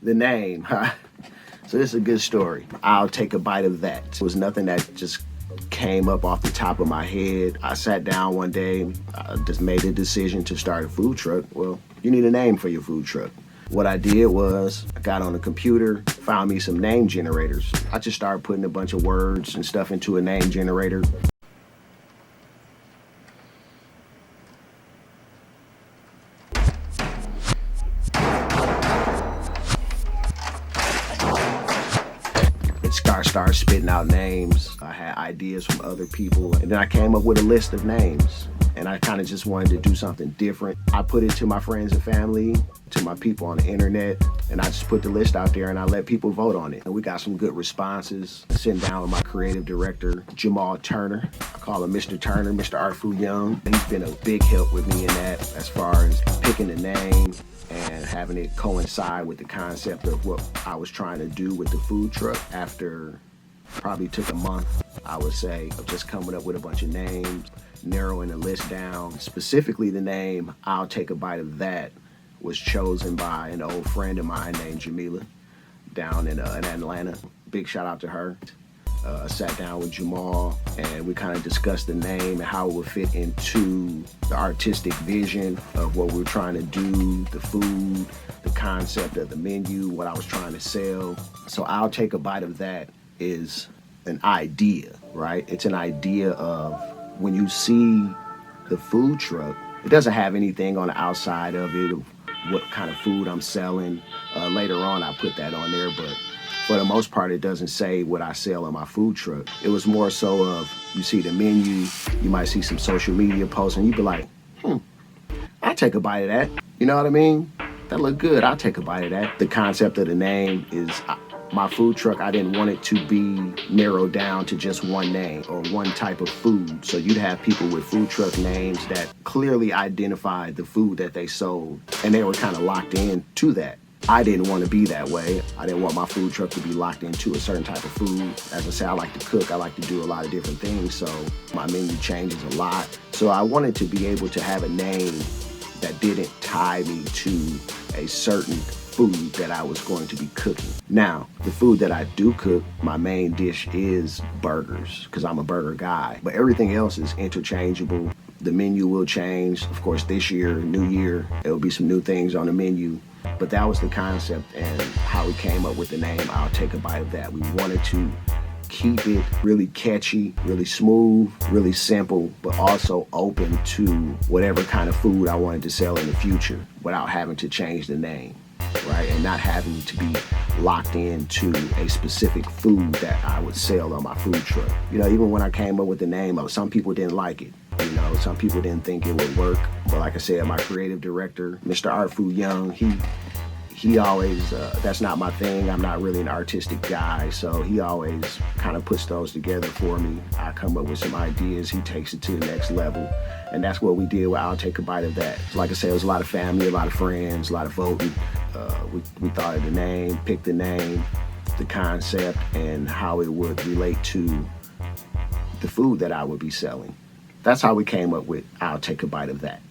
The name, so this is a good story. I'll take a bite of that. It was nothing that just came up off the top of my head. I sat down one day, I just made a decision to start a food truck. Well, you need a name for your food truck. What I did was I got on the computer, found me some name generators. I just started putting a bunch of words and stuff into a name generator. Started spitting out names. I had ideas from other people, and then I came up with a list of names, and I kind of just wanted to do something different. I put it to my friends and family, to my people on the internet, and I just put the list out there and I let people vote on it. And we got some good responses. Sitting down with my creative director, Jamahl Turner. I call him Mr. Turner, Mr. Artful Young. He's been a big help with me in that as far as picking the name and having it coincide with the concept of what I was trying to do with the food truck. After probably took a month, I would say, of just coming up with a bunch of names, narrowing the list down. Specifically, the name I'll Take a Bite of That was chosen by an old friend of mine named Jamahl down in Atlanta. Big shout out to her. I sat down with Jamahl and we kind of discussed the name and how it would fit into the artistic vision of what we were trying to do, the food, the concept of the menu, what I was trying to sell. So I'll Take a Bite of That is an idea, right? It's an idea of when you see the food truck, it doesn't have anything on the outside of it, of what kind of food I'm selling. Later on, I put that on there, but for the most part, it doesn't say what I sell on my food truck. It was more so of, you see the menu, you might see some social media posts, and you'd be like, I'll take a bite of that. You know what I mean? That look good, I'll take a bite of that. The concept of the name is, my food truck, I didn't want it to be narrowed down to just one name or one type of food. So you'd have people with food truck names that clearly identified the food that they sold, and they were kind of locked in to that. I didn't want to be that way. I didn't want my food truck to be locked into a certain type of food. As I say, I like to cook. I like to do a lot of different things, so my menu changes a lot. So I wanted to be able to have a name that didn't tie me to a certain food that I was going to be cooking. Now, the food that I do cook, my main dish is burgers, because I'm a burger guy. But everything else is interchangeable. The menu will change. Of course, this year, new year, there'll be some new things on the menu. But that was the concept and how we came up with the name, I'll Take a Bite of That. We wanted to keep it really catchy, really smooth, really simple, but also open to whatever kind of food I wanted to sell in the future without having to change the name, right? And not having to be locked into a specific food that I would sell on my food truck. You know, even when I came up with the name, some people didn't like it. You know, some people didn't think it would work. But like I said, my creative director, Mr. Artful Young, he always, that's not my thing. I'm not really an artistic guy. So he always kind of puts those together for me. I come up with some ideas. He takes it to the next level. And that's what we did with I'll Take a Bite of That. Like I said, it was a lot of family, a lot of friends, a lot of voting. We thought of the name, picked the name, the concept, and how it would relate to the food that I would be selling. That's how we came up with I'll Take a Bite of That.